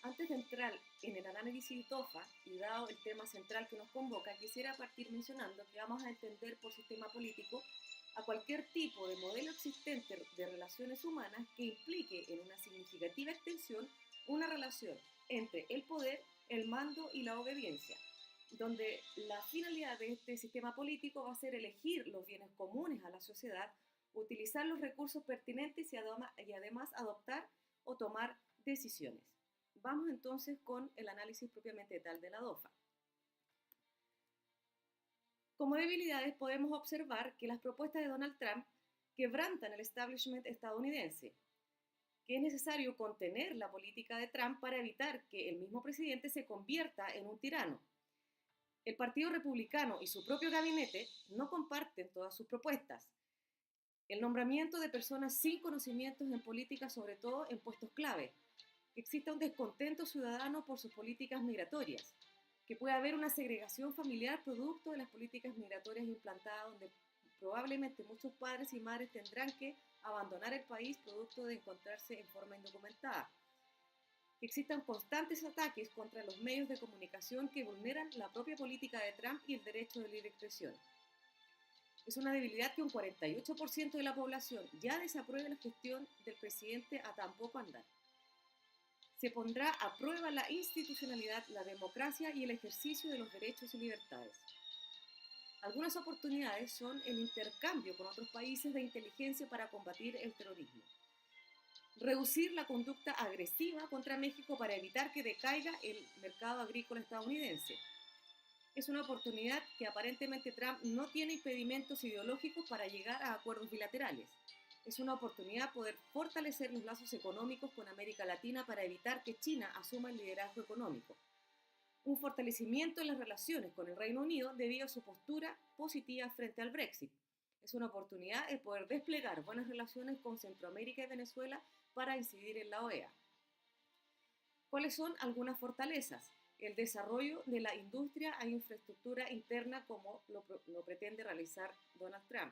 Antes de entrar en el análisis TOFA y dado el tema central que nos convoca, quisiera partir mencionando que vamos a entender por sistema político a cualquier tipo de modelo existente de relaciones humanas que implique en una significativa extensión una relación entre el poder, el mando y la obediencia, donde la finalidad de este sistema político va a ser elegir los bienes comunes a la sociedad, utilizar los recursos pertinentes y además adoptar o tomar decisiones. Vamos entonces con el análisis propiamente tal de la DOFA. Como debilidades podemos observar que las propuestas de Donald Trump quebrantan el establishment estadounidense, que es necesario contener la política de Trump para evitar que el mismo presidente se convierta en un tirano. El Partido Republicano y su propio gabinete no comparten todas sus propuestas. El nombramiento de personas sin conocimientos en política, sobre todo en puestos clave, que exista un descontento ciudadano por sus políticas migratorias, que pueda haber una segregación familiar producto de las políticas migratorias implantadas, donde probablemente muchos padres y madres tendrán que abandonar el país producto de encontrarse en forma indocumentada, que existan constantes ataques contra los medios de comunicación que vulneran la propia política de Trump y el derecho de libre expresión. Es una debilidad que un 48% de la población ya desapruebe la gestión del presidente a tan poco andar. Se pondrá a prueba la institucionalidad, la democracia y el ejercicio de los derechos y libertades. Algunas oportunidades son el intercambio con otros países de inteligencia para combatir el terrorismo. Reducir la conducta agresiva contra México para evitar que decaiga el mercado agrícola estadounidense. Es una oportunidad que aparentemente Trump no tiene impedimentos ideológicos para llegar a acuerdos bilaterales. Es una oportunidad poder fortalecer los lazos económicos con América Latina para evitar que China asuma el liderazgo económico. Un fortalecimiento en las relaciones con el Reino Unido debido a su postura positiva frente al Brexit. Es una oportunidad de poder desplegar buenas relaciones con Centroamérica y Venezuela para incidir en la OEA. ¿Cuáles son algunas fortalezas? El desarrollo de la industria e infraestructura interna como lo pretende realizar Donald Trump.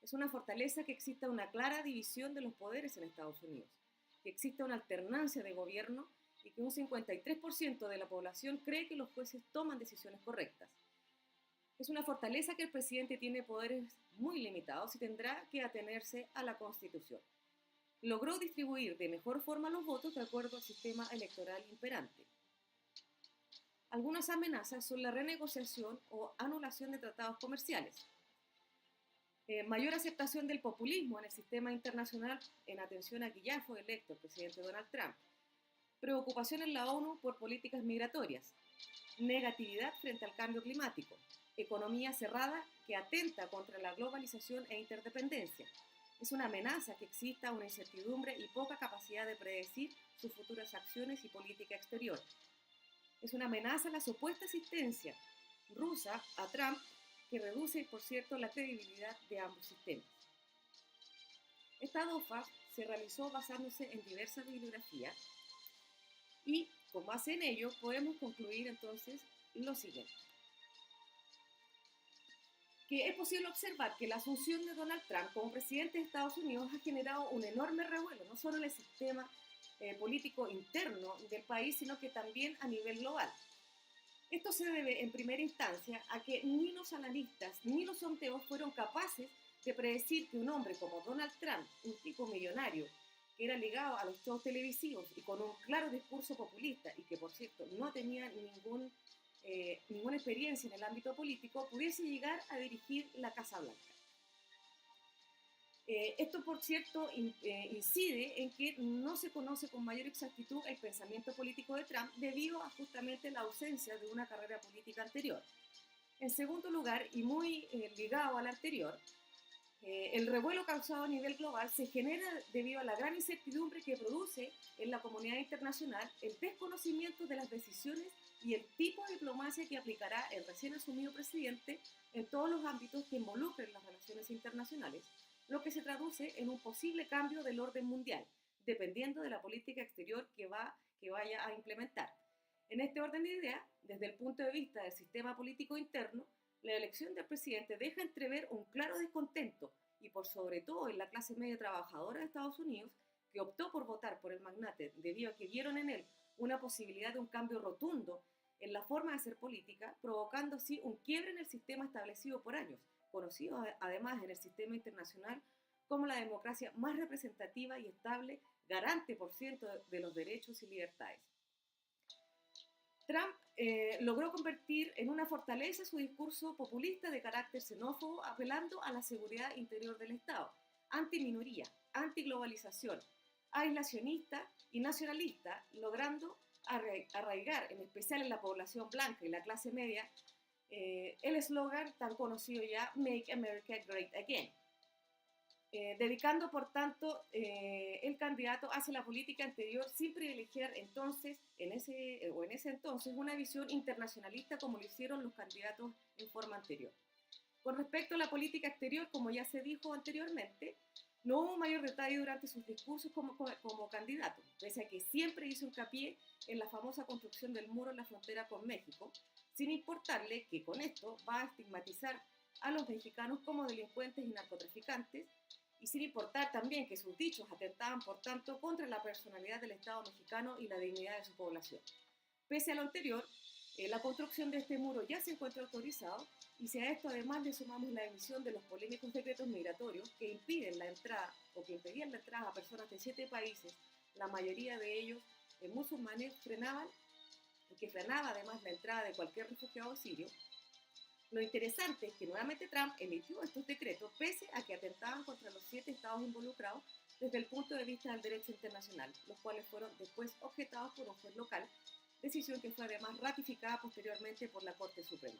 Es una fortaleza que exista una clara división de los poderes en Estados Unidos, que exista una alternancia de gobierno y que un 53% de la población cree que los jueces toman decisiones correctas. Es una fortaleza que el presidente tiene poderes muy limitados y tendrá que atenerse a la Constitución. Logró distribuir de mejor forma los votos de acuerdo al sistema electoral imperante. Algunas amenazas son la renegociación o anulación de tratados comerciales, mayor aceptación del populismo en el sistema internacional en atención a que ya fue electo el presidente Donald Trump, preocupación en la ONU por políticas migratorias, negatividad frente al cambio climático, economía cerrada que atenta contra la globalización e interdependencia. Es una amenaza que exista una incertidumbre y poca capacidad de predecir sus futuras acciones y política exterior. Es una amenaza la supuesta asistencia rusa a Trump que reduce, por cierto, la credibilidad de ambos sistemas. Esta DOFA se realizó basándose en diversas bibliografías y, con base en ello, podemos concluir entonces lo siguiente. Que es posible observar que la asunción de Donald Trump como presidente de Estados Unidos ha generado un enorme revuelo, no solo en el sistema político interno del país, sino que también a nivel global. Esto se debe en primera instancia a que ni los analistas ni los sondeos fueron capaces de predecir que un hombre como Donald Trump, un tipo millonario, que era ligado a los shows televisivos y con un claro discurso populista y que por cierto no tenía ninguna experiencia en el ámbito político, pudiese llegar a dirigir la Casa Blanca. Esto, por cierto, incide en que no se conoce con mayor exactitud el pensamiento político de Trump debido a justamente la ausencia de una carrera política anterior. En segundo lugar, y muy ligado al anterior, el revuelo causado a nivel global se genera debido a la gran incertidumbre que produce en la comunidad internacional el desconocimiento de las decisiones y el tipo de diplomacia que aplicará el recién asumido presidente en todos los ámbitos que involucren las relaciones internacionales, lo que se traduce en un posible cambio del orden mundial, dependiendo de la política exterior que vaya a implementar. En este orden de ideas, desde el punto de vista del sistema político interno, la elección del presidente deja entrever un claro descontento, y por sobre todo en la clase media trabajadora de Estados Unidos, que optó por votar por el magnate debido a que vieron en él una posibilidad de un cambio rotundo en la forma de hacer política, provocando así un quiebre en el sistema establecido por años, conocido además en el sistema internacional como la democracia más representativa y estable, garante, por cierto, de los derechos y libertades. Trump logró convertir en una fortaleza su discurso populista de carácter xenófobo, apelando a la seguridad interior del Estado, antiminoría, antiglobalización, aislacionista y nacionalista, logrando arraigar, en especial en la población blanca y la clase media, el eslogan tan conocido ya, Make America Great Again. Dedicando, por tanto, el candidato hacia la política anterior sin privilegiar entonces, en ese entonces, una visión internacionalista como lo hicieron los candidatos en forma anterior. Con respecto a la política exterior, como ya se dijo anteriormente, no hubo mayor detalle durante sus discursos como candidato, pese a que siempre hizo hincapié en la famosa construcción del muro en la frontera con México, sin importarle que con esto va a estigmatizar a los mexicanos como delincuentes y narcotraficantes, y sin importar también que sus dichos atentaban, por tanto, contra la personalidad del Estado mexicano y la dignidad de su población. Pese a lo anterior, la construcción de este muro ya se encuentra autorizado, y si a esto además le sumamos la emisión de los polémicos decretos migratorios que impiden la entrada o que impedían la entrada a personas de 7 países, la mayoría de ellos musulmanes, que frenaba además la entrada de cualquier refugiado sirio. Lo interesante es que nuevamente Trump emitió estos decretos pese a que atentaban contra los 7 estados involucrados desde el punto de vista del derecho internacional, los cuales fueron después objetados por un juez local, decisión que fue además ratificada posteriormente por la Corte Suprema.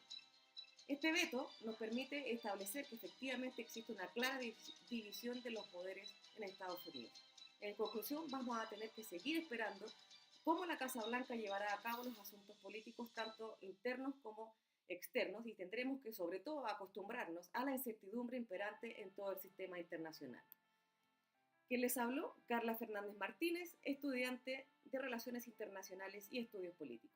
Este veto nos permite establecer que efectivamente existe una clara división de los poderes en Estados Unidos. En conclusión, vamos a tener que seguir esperando cómo la Casa Blanca llevará a cabo los asuntos políticos tanto internos como externos, y tendremos que sobre todo acostumbrarnos a la incertidumbre imperante en todo el sistema internacional. Quien les habló, Carla Fernández Martínez, estudiante de Relaciones Internacionales y Estudios Políticos.